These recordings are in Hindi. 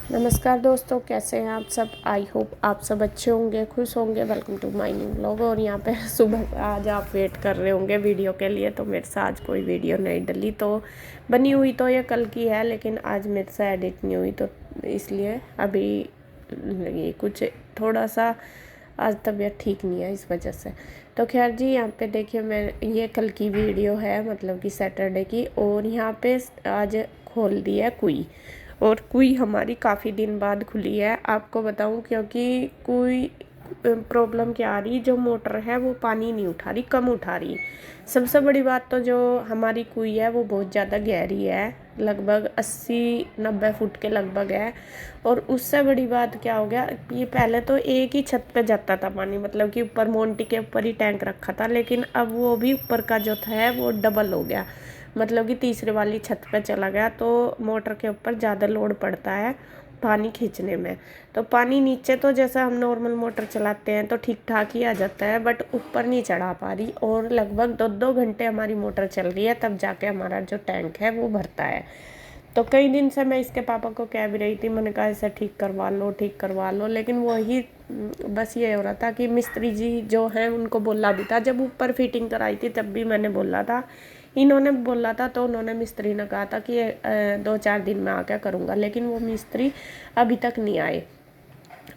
नमस्कार दोस्तों, कैसे हैं आप सब। आई होप आप सब अच्छे होंगे, खुश होंगे। Welcome to my new vlog. और यहाँ पे सुबह आज आप वेट कर रहे होंगे वीडियो के लिए, तो मेरे से आज कोई वीडियो नहीं डली। तो बनी हुई तो ये कल की है, लेकिन आज मेरे से एडिट नहीं हुई, तो इसलिए अभी ये कुछ थोड़ा सा आज तबीयत ठीक नहीं है, इस वजह से। तो खैर जी, यहाँ पे देखिए, मैं ये कल की वीडियो है, मतलब कि सैटरडे की। और यहाँ पे आज खोल दी है कुई, और कुई हमारी काफ़ी दिन बाद खुली है। आपको बताऊं, क्योंकि कुई प्रॉब्लम क्या आ रही, जो मोटर है वो पानी नहीं उठा रही, कम उठा रही। सबसे बड़ी बात तो जो हमारी कुई है वो बहुत ज़्यादा गहरी है, लगभग 80-90 फुट के लगभग है। और उससे बड़ी बात क्या हो गया, ये पहले तो एक ही छत पे जाता था पानी, मतलब कि ऊपर मोंटी के ऊपर ही टैंक रखा था, लेकिन अब वो भी ऊपर का जो था वो डबल हो गया, मतलब कि तीसरे वाली छत पे चला गया। तो मोटर के ऊपर ज़्यादा लोड पड़ता है पानी खींचने में। तो पानी नीचे तो जैसा हम नॉर्मल मोटर चलाते हैं तो ठीक ठाक ही आ जाता है, बट ऊपर नहीं चढ़ा पा रही। और लगभग 2-2 घंटे हमारी मोटर चल रही है, तब जाके हमारा जो टैंक है वो भरता है। तो कई दिन से मैं इसके पापा को कह भी रही थी, मैंने कहा इसे ठीक करवा लो, ठीक करवा लो, लेकिन वही बस ये हो रहा था कि मिस्त्री जी जो हैं उनको बोला भी था, जब ऊपर फिटिंग कराई थी तब भी मैंने बोला था, इन्होंने बोला था, तो उन्होंने मिस्त्री ने कहा था कि 2-4 दिन में आकर करूँगा, लेकिन वो मिस्त्री अभी तक नहीं आए।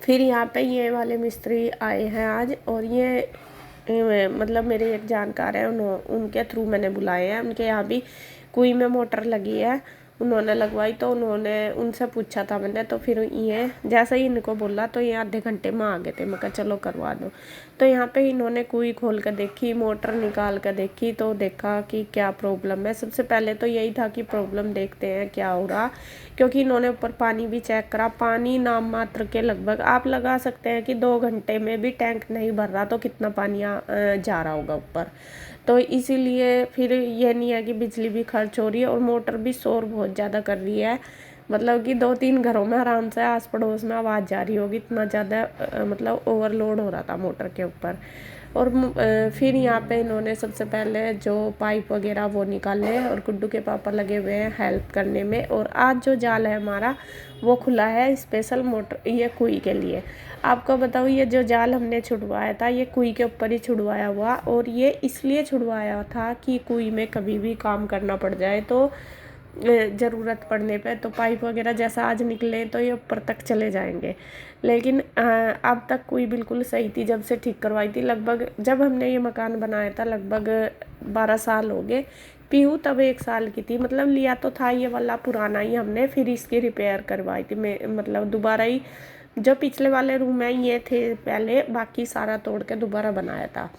फिर यहाँ पे ये वाले मिस्त्री आए हैं आज, और ये मतलब मेरे एक जानकार है, उनके थ्रू मैंने बुलाए हैं। उनके यहाँ भी कुई में मोटर लगी है, उन्होंने लगवाई, तो उन्होंने उनसे पूछा था मैंने, तो फिर ये जैसे ही इनको बोला तो ये आधे घंटे में आ गए थे। मैं कहा चलो करवा दो। तो यहाँ पे इन्होंने कुई खोल कर देखी, मोटर निकाल कर देखी, तो देखा कि क्या प्रॉब्लम है। सबसे पहले तो यही था कि प्रॉब्लम देखते हैं क्या हो रहा, क्योंकि इन्होंने ऊपर पानी भी चेक करा। पानी नाम मात्र के लगभग आप लगा सकते हैं कि 2 घंटे में भी टैंक नहीं भर रहा, तो कितना पानी जा रहा होगा ऊपर। तो इसीलिए फिर ये नहीं है कि बिजली भी खर्च हो रही है, और मोटर भी शोर बहुत ज़्यादा कर रही है, मतलब कि 2-3 घरों में आराम से आस पड़ोस में आवाज़ जा रही होगी, इतना ज़्यादा मतलब ओवरलोड हो रहा था मोटर के ऊपर। और फिर यहाँ पे इन्होंने सबसे पहले जो पाइप वगैरह वो निकाले, और गुड्डू के पापा लगे हुए हैं हेल्प करने में। और आज जो जाल है हमारा वो खुला है स्पेशल मोटर ये कुई के लिए। आपको बताऊँ, ये जो जाल हमने छुड़वाया था ये कुई के ऊपर ही छुड़वाया हुआ, और ये इसलिए छुड़वाया था कि कुई में कभी भी काम करना पड़ जाए तो ज़रूरत पड़ने पे तो पाइप वगैरह जैसा आज निकले तो ये ऊपर तक चले जाएंगे। लेकिन अब तक कोई बिल्कुल सही थी, जब से ठीक करवाई थी, लगभग जब हमने ये मकान बनाया था लगभग 12 साल हो गए। पीहू तब 1 साल की थी, मतलब लिया तो था ये वाला पुराना ही हमने, फिर इसकी रिपेयर करवाई थी। मैं मतलब दोबारा ही, जो पिछले वाले रूम है ये थे पहले, बाकी सारा तोड़ के दोबारा बनाया था।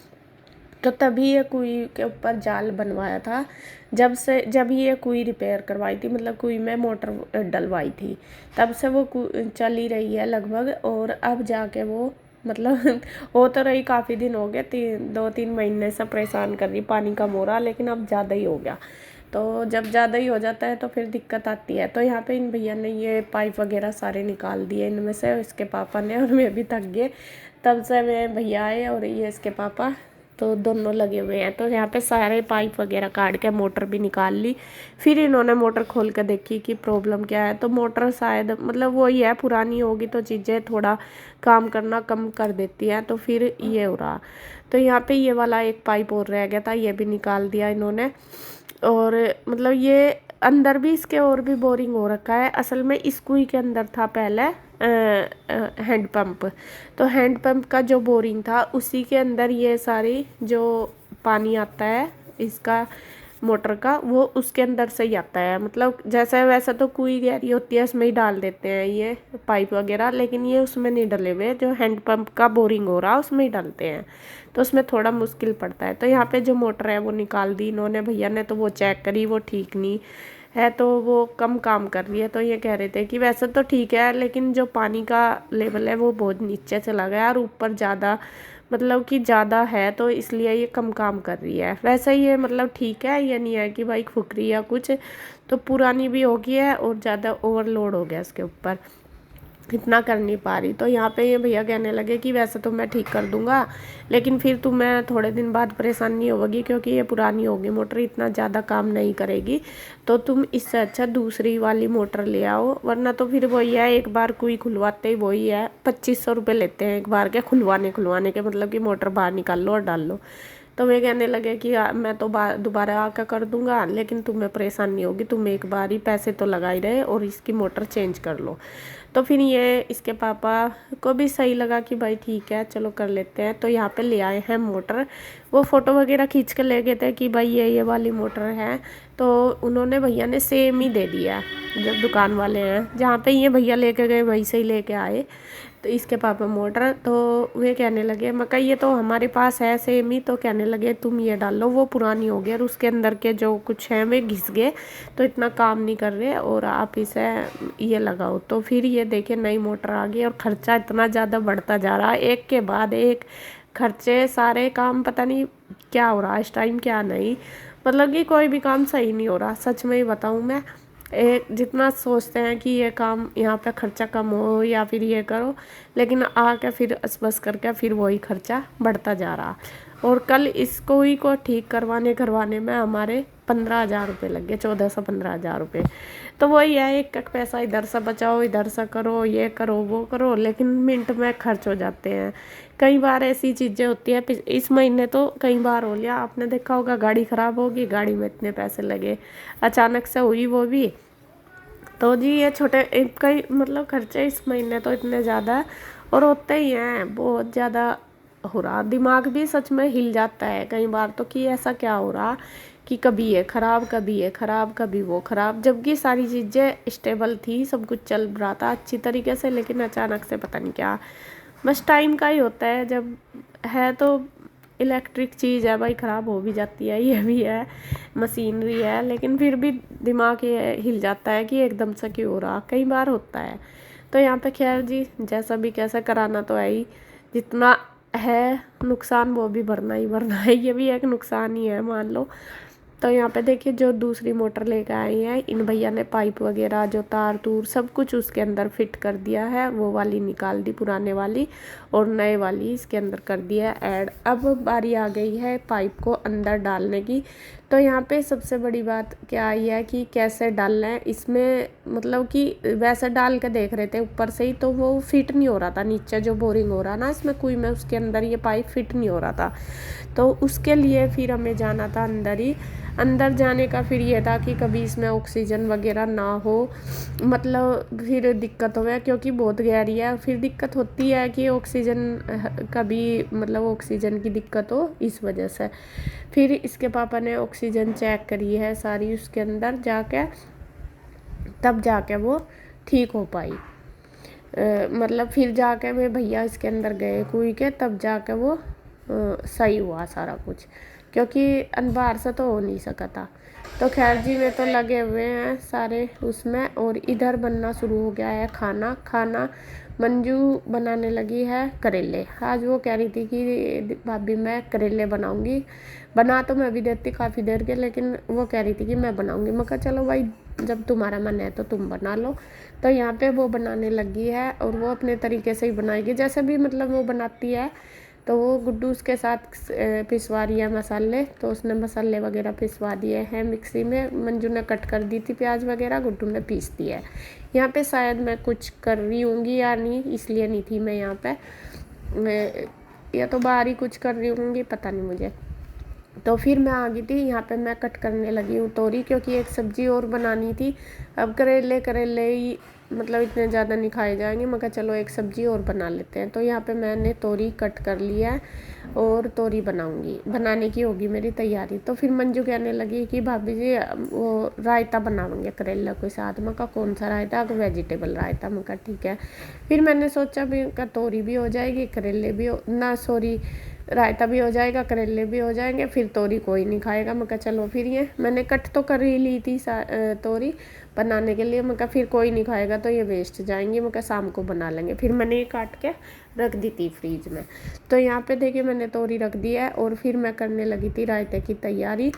तो तभी ये कुई के ऊपर जाल बनवाया था, जब ये कुई रिपेयर करवाई थी, मतलब कुई में मोटर डलवाई थी, तब से वो चल ही रही है लगभग। और अब जाके वो मतलब हो तो रही, काफ़ी दिन हो गए, 2-3 महीने से परेशान कर रही, पानी कम हो रहा, लेकिन अब ज़्यादा ही हो गया। तो जब ज़्यादा ही हो जाता है तो फिर दिक्कत आती है। तो यहाँ पे इन भैया ने ये पाइप वगैरह सारे निकाल दिए, इनमें से इसके पापा ने, और मैं भी थक गए तब से। मैं भैया आए और ये इसके पापा, तो दोनों लगे हुए हैं। तो यहाँ पे सारे पाइप वगैरह काट के मोटर भी निकाल ली। फिर इन्होंने मोटर खोल कर देखी कि प्रॉब्लम क्या है। तो मोटर शायद मतलब वही है, पुरानी होगी तो चीज़ें थोड़ा काम करना कम कर देती है, तो फिर ये हो रहा। तो यहाँ पे ये वाला एक पाइप और रह गया था, ये भी निकाल दिया इन्होंने। और मतलब ये अंदर भी इसके और भी बोरिंग हो रखा है। असल में इस कुई के अंदर था पहले हैंड पंप, तो हैंड पंप का जो बोरिंग था उसी के अंदर ये सारी जो पानी आता है इसका मोटर का, वो उसके अंदर से ही आता है। मतलब जैसे वैसा तो कुई गहरी होती है उसमें ही डाल देते हैं ये पाइप वगैरह, लेकिन ये उसमें नहीं डले हुए, जो हैंड पंप का बोरिंग हो रहा उसमें ही डालते हैं, तो उसमें थोड़ा मुश्किल पड़ता है। तो यहाँ पे जो मोटर है वो निकाल दी इन्होंने भैया ने, तो वो चेक करी, वो ठीक नहीं है, तो वो कम काम कर रही है। तो ये कह रहे थे कि वैसे तो ठीक है, लेकिन जो पानी का लेवल है वो बहुत नीचे चला गया, और ऊपर ज़्यादा मतलब कि ज़्यादा है, तो इसलिए ये कम काम कर रही है। वैसे ये मतलब ठीक है, ये नहीं है कि भाई फुकरी या कुछ, तो पुरानी भी हो गई है और ज़्यादा ओवरलोड हो गया इसके ऊपर। इतना कर नहीं पा रही। तो यहाँ पे ये भैया कहने लगे कि वैसे तो मैं ठीक कर दूंगा, लेकिन फिर तुम्हें थोड़े दिन बाद परेशानी होगी, क्योंकि ये पुरानी होगी मोटर, इतना ज़्यादा काम नहीं करेगी, तो तुम इससे अच्छा दूसरी वाली मोटर ले आओ, वरना तो फिर वही है, एक बार कोई खुलवाते ही वही है 2500 रुपये लेते हैं एक बार के खुलवाने के, मतलब कि मोटर बाहर निकाल लो और डाल लो। तो वे कहने लगे कि मैं तो दोबारा आकर कर दूंगा, लेकिन तुम्हें परेशानी होगी, तुम एक बार ही पैसे तो लगा ही रहे और इसकी मोटर चेंज कर लो। तो फिर ये इसके पापा को भी सही लगा कि भाई ठीक है चलो कर लेते हैं। तो यहाँ पे ले आए हैं मोटर, वो फ़ोटो वगैरह खींच के ले गए थे कि भाई ये वाली मोटर है, तो उन्होंने भैया ने सेम ही दे दिया, जब दुकान वाले हैं जहाँ पे ये भैया लेके गए वहीं से ही लेके आए। तो इसके पापा मोटर, तो वे कहने लगे मैं कहा ये तो हमारे पास है सेम ही, तो कहने लगे तुम ये डाल लो, वो पुरानी हो गई और उसके अंदर के जो कुछ हैं वे घिस गए, तो इतना काम नहीं कर रहे और आप इसे ये लगाओ। तो फिर ये देखिए नई मोटर आ गई और ख़र्चा इतना ज़्यादा बढ़ता जा रहा है, एक के बाद एक खर्चे, सारे काम पता नहीं क्या हो रहा है इस टाइम क्या नहीं, मतलब कि कोई भी काम सही नहीं हो रहा, सच में ही बताऊँ मैं। एक जितना सोचते हैं कि ये काम यहाँ पे खर्चा कम हो या फिर ये करो, लेकिन आके फिर असबस करके फिर वही खर्चा बढ़ता जा रहा। और कल इसको ही को ठीक करवाने में हमारे 15,000 रुपये लग गए, 14 से 15,000 रुपये। तो वही है, एक एक पैसा इधर से बचाओ, इधर से करो, ये करो वो करो, लेकिन मिनट में खर्च हो जाते हैं। कई बार ऐसी चीज़ें होती हैं, इस महीने तो कई बार हो लिया, आपने देखा होगा गाड़ी ख़राब होगी, गाड़ी में इतने पैसे लगे, अचानक से हुई वो भी। तो जी ये छोटे कई मतलब खर्चे इस महीने तो इतने ज़्यादा और होते ही हैं, बहुत ज़्यादा हो रहा, दिमाग भी सच में हिल जाता है कई बार तो कि ऐसा क्या हो रहा कि कभी ये ख़राब कभी ये ख़राब कभी वो ख़राब, जबकि सारी चीज़ें स्टेबल थी, सब कुछ चल रहा था अच्छी तरीके से, लेकिन अचानक से पता नहीं क्या, बस टाइम का ही होता है, जब है तो इलेक्ट्रिक चीज़ है भाई, ख़राब हो भी जाती है, ये भी है मशीनरी है, लेकिन फिर भी दिमाग ये हिल जाता है कि एकदम से क्यों हो रहा, कई बार होता है। तो यहाँ पे खैर जी जैसा भी कैसा कराना तो है ही, जितना है नुकसान वो भी भरना है, ये भी एक नुकसान ही है मान लो। तो यहाँ पे देखिए जो दूसरी मोटर लेकर आई है, इन भैया ने पाइप वगैरह जो तार तूर सब कुछ उसके अंदर फिट कर दिया है, वो वाली निकाल दी पुराने वाली और नए वाली इसके अंदर कर दिया ऐड। अब बारी आ गई है पाइप को अंदर डालने की। तो यहाँ पे सबसे बड़ी बात क्या आई है कि कैसे डालना है इसमें, मतलब कि वैसे डाल के देख रहे थे ऊपर से ही, तो वो फिट नहीं हो रहा था, नीचे जो बोरिंग हो रहा ना इसमें कुएं में, उसके अंदर ये पाइप फिट नहीं हो रहा था। तो उसके लिए फिर हमें जाना था अंदर ही, अंदर जाने का फिर ये था कि कभी इसमें ऑक्सीजन वगैरह ना हो, मतलब फिर दिक्कत हो, क्योंकि बहुत गहरी है, फिर दिक्कत होती है कि ऑक्सीजन कभी मतलब ऑक्सीजन की दिक्कत हो, इस वजह से फिर इसके पापा ने ऑक्सीजन चेक करी है सारी उसके अंदर जाके, तब जाके वो ठीक हो पाई। मतलब फिर जाके वे भैया इसके अंदर गए कुएं के, तब जाके वो सही हुआ सारा कुछ, क्योंकि अनबार से तो हो नहीं सका था। तो खैर जी वे तो लगे हुए हैं सारे उसमें, और इधर बनना शुरू हो गया है खाना मंजू बनाने लगी है करेले। आज वो कह रही थी कि भाभी मैं करेले बनाऊंगी, बना तो मैं भी देती काफ़ी देर के, लेकिन वो कह रही थी कि मैं बनाऊंगी। मैं कहा चलो भाई जब तुम्हारा मन है तो तुम बना लो। तो यहाँ पे वो बनाने लगी है और वो अपने तरीके से ही बनाएगी, जैसे भी मतलब वो बनाती है। तो वो गुड्डू उसके साथ पिसवा रही है मसाले, तो उसने मसाले वगैरह पिसवा दिए हैं मिक्सी में, मंजू ने कट कर दी थी प्याज वगैरह, गुड्डू ने पीस दिया है। यहाँ पे शायद मैं कुछ कर रही होंगी या नहीं, इसलिए नहीं थी मैं यहाँ पे, या तो बाहर ही कुछ कर रही होंगी पता नहीं मुझे। तो फिर मैं आ गई थी यहाँ पे, मैं कट करने लगी हूँ तोरी, क्योंकि एक सब्जी और बनानी थी। अब करेले ही मतलब इतने ज़्यादा नहीं खाए जाएंगे, मैं कहा चलो एक सब्जी और बना लेते हैं। तो यहाँ पे मैंने तोरी कट कर लिया है और तोरी बनाने की होगी मेरी तैयारी। तो फिर मंजू कहने लगी कि भाभी जी वो रायता बनाएंगे करेला के साथ। मैं कहा कौन सा रायता? वेजिटेबल रायता। मैं कहा ठीक है। फिर मैंने सोचा भी का तोरी भी हो जाएगी, करेले भी हो ना, सॉरी रायता भी हो जाएगा, करेले भी हो जाएंगे, फिर तोरी कोई नहीं खाएगा। मैं कहा चलो फिर ये मैंने कट तो कर ही ली थी तोरी बनाने के लिए। मैं कहा फिर कोई नहीं खाएगा तो ये वेस्ट जाएंगी, मैं कहा शाम को बना लेंगे। फिर मैंने ये काट के रख दी थी फ्रीज में। तो यहाँ पे देखिए मैंने तोरी रख दी है और फिर मैं करने लगी थी रायते की तैयारी।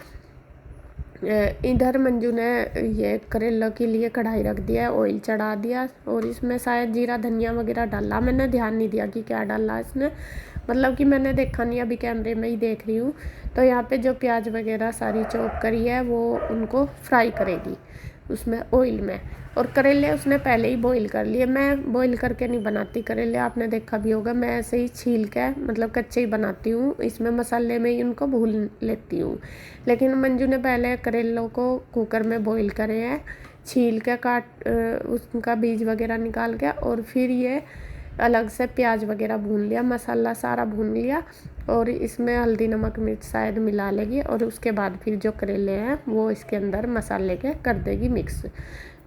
इधर मंजू ने ये करेला के लिए कढ़ाई रख दिया है, ऑयल चढ़ा दिया और इसमें शायद जीरा धनिया वगैरह डाला। मैंने ध्यान नहीं दिया कि क्या डाला इसने, मतलब कि मैंने देखा नहीं, अभी कैमरे में ही देख रही हूँ। तो यहाँ पे जो प्याज वगैरह सारी चॉप करी है वो उनको फ्राई करेगी उसमें ऑयल में। और करेले उसने पहले ही बॉईल कर लिए। मैं बॉईल करके नहीं बनाती करेले, आपने देखा भी होगा। मैं ऐसे ही छील के मतलब कच्चे ही बनाती हूँ, इसमें मसाले में ही उनको भून लेती हूँ। लेकिन मंजू ने पहले करेलों को कुकर में बॉईल करे हैं, छील के काट उसका बीज वगैरह निकाल के, और फिर ये अलग से प्याज वगैरह भून लिया, मसाला सारा भून लिया और इसमें हल्दी नमक मिर्च शायद मिला लेगी। और उसके बाद फिर जो करेले हैं वो इसके अंदर मसाले के कर देगी मिक्स।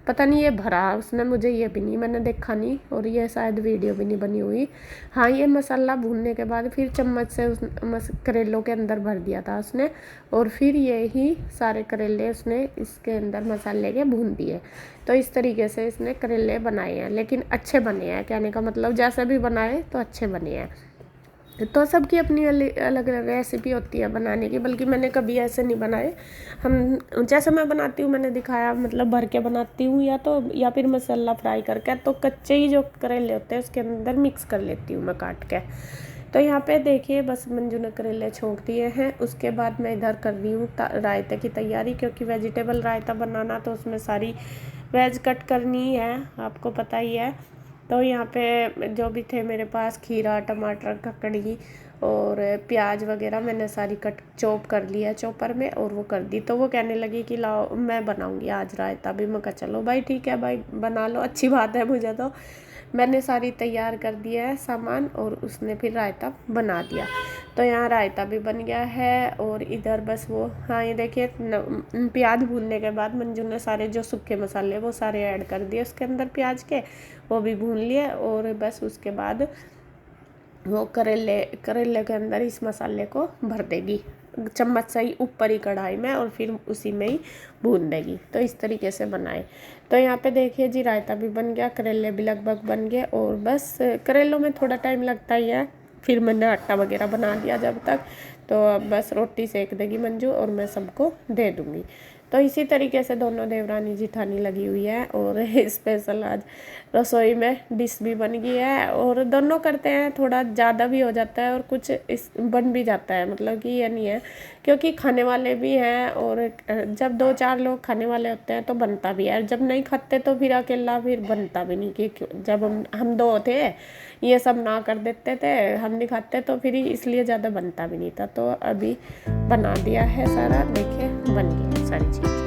पता नहीं ये भरा उसने, मुझे ये भी नहीं, मैंने देखा नहीं और ये शायद वीडियो भी नहीं बनी हुई। हाँ, ये मसाला भूनने के बाद फिर चम्मच से उस करेलों के अंदर भर दिया था उसने, और फिर ये ही सारे करेले उसने इसके अंदर मसाले के भून दिए। तो इस तरीके से इसने करेले बनाए हैं, लेकिन अच्छे बने हैं, कहने का मतलब जैसे भी बनाए तो अच्छे बने हैं। तो सबकी अपनी अलग अलग रेसिपी होती है बनाने की, बल्कि मैंने कभी ऐसे नहीं बनाए। हम जैसे मैं बनाती हूँ मैंने दिखाया, मतलब भर के बनाती हूँ या फिर मसाला फ्राई करके, तो कच्चे ही जो करेले होते हैं उसके अंदर मिक्स कर लेती हूँ मैं काट के। तो यहाँ पे देखिए बस मंजू ने करेले छोंक दिए हैं। उसके बाद मैं इधर कर रही हूँ रायते की तैयारी, क्योंकि वेजिटेबल रायता बनाना तो उसमें सारी वेज कट करनी है, आपको पता ही है। तो यहाँ पे जो भी थे मेरे पास, खीरा टमाटर ककड़ी और प्याज वगैरह मैंने सारी चॉप कर लिया चॉपर में और वो कर दी। तो वो कहने लगी कि लाओ मैं बनाऊंगी आज रायता भी। मैं कहा चलो भाई ठीक है भाई बना लो, अच्छी बात है। मुझे तो मैंने सारी तैयार कर दिया है सामान और उसने फिर रायता बना दिया। तो यहाँ रायता भी बन गया है। और इधर बस वो, हाँ ये देखिए प्याज भूनने के बाद मंजू ने सारे जो सूखे मसाले वो सारे ऐड कर दिए उसके अंदर प्याज के, वो भी भून लिए। और बस उसके बाद वो करेले के अंदर इस मसाले को भर देगी चम्मच से ही ऊपर ही कढ़ाई में, और फिर उसी में ही भून देगी। तो इस तरीके से बनाए। तो यहाँ पे देखिए जी रायता भी बन गया, करेले भी लगभग बन गए। और बस करेलों में थोड़ा टाइम लगता ही है। फिर मैंने आटा वगैरह बना दिया जब तक, तो अब बस रोटी सेक देगी मंजू और मैं सबको दे दूँगी। तो इसी तरीके से दोनों देवरानी जिठानी लगी हुई है। और स्पेशल आज रसोई में डिश भी बन गई है। और दोनों करते हैं, थोड़ा ज़्यादा भी हो जाता है और कुछ बन भी जाता है, मतलब कि ये नहीं है, क्योंकि खाने वाले भी हैं। और जब 2-4 लोग खाने वाले होते हैं तो बनता भी है, जब नहीं खाते तो फिर अकेला फिर बनता भी नहीं। कि जब हम 2 थे ये सब ना कर देते थे, हम नहीं खाते, तो फिर इसलिए ज़्यादा बनता भी नहीं था। तो अभी बना दिया है सारा, देखिए बन गया सारी चीज़।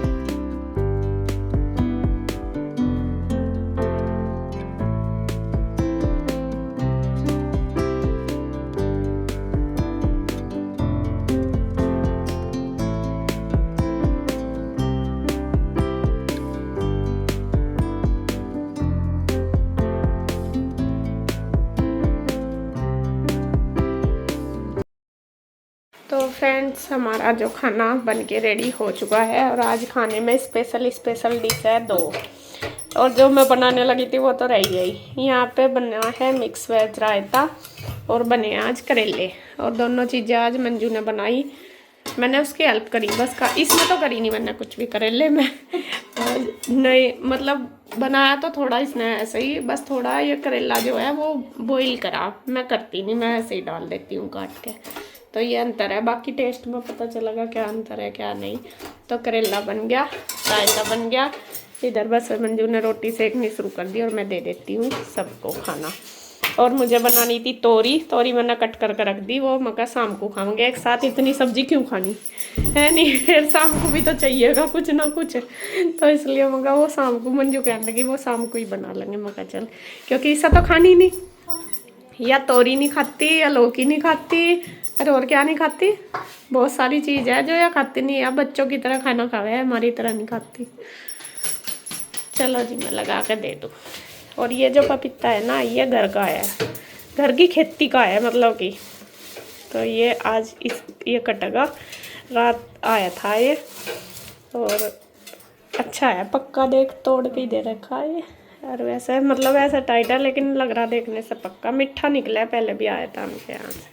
तो फ्रेंड्स हमारा जो खाना बन के रेडी हो चुका है। और आज खाने में स्पेशल डिश है 2, और जो मैं बनाने लगी थी वो तो रह गई। यहाँ पे बना है मिक्स वेज रायता और बने आज करेले। और दोनों चीज़ें आज मंजू ने बनाई, मैंने उसकी हेल्प करी बस। इसमें तो करी नहीं मैंने कुछ भी करेले में नहीं, मतलब बनाया तो थोड़ा इसने ऐसे ही, बस थोड़ा ये करेला जो है वो बॉईल करा, मैं करती नहीं, मैं ऐसे ही डाल देती हूँ काट के। तो ये अंतर है, बाकी टेस्ट में पता चलेगा क्या अंतर है क्या नहीं। तो करेला बन गया, रायता बन गया। इधर बस मंजू ने रोटी सेकनी शुरू कर दी और मैं दे देती हूँ सबको खाना। और मुझे बनानी थी तोरी मैंने कट कर रख दी, वो मैं शाम को खाऊंगे। एक साथ इतनी सब्जी क्यों खानी है, नहीं फिर शाम को भी तो चाहिएगा कुछ ना कुछ। तो इसलिए मैं वो शाम को, मंजू कहने लगी वो शाम को ही बना लेंगे। मैं चल, क्योंकि इससे तो खानी नहीं, या तोरी नहीं खाती या लौकी नहीं खाती, अरे और क्या नहीं खाती, बहुत सारी चीज़ है जो या खाती नहीं है। बच्चों की तरह खाना खावे, हमारी तरह नहीं खाती। चलो जी मैं लगा के दे दूँ। और ये जो पपीता है ना ये घर का है, घर की खेती का है मतलब कि। तो ये आज ये कटेगा, रात आया था ये, और अच्छा है पक्का, देख तोड़ के ही दे रखा है ये। और वैसे मतलब ऐसा टाइट है लेकिन लग रहा देखने से पक्का, मीठा निकला है, पहले भी आया था उनके यहाँ से।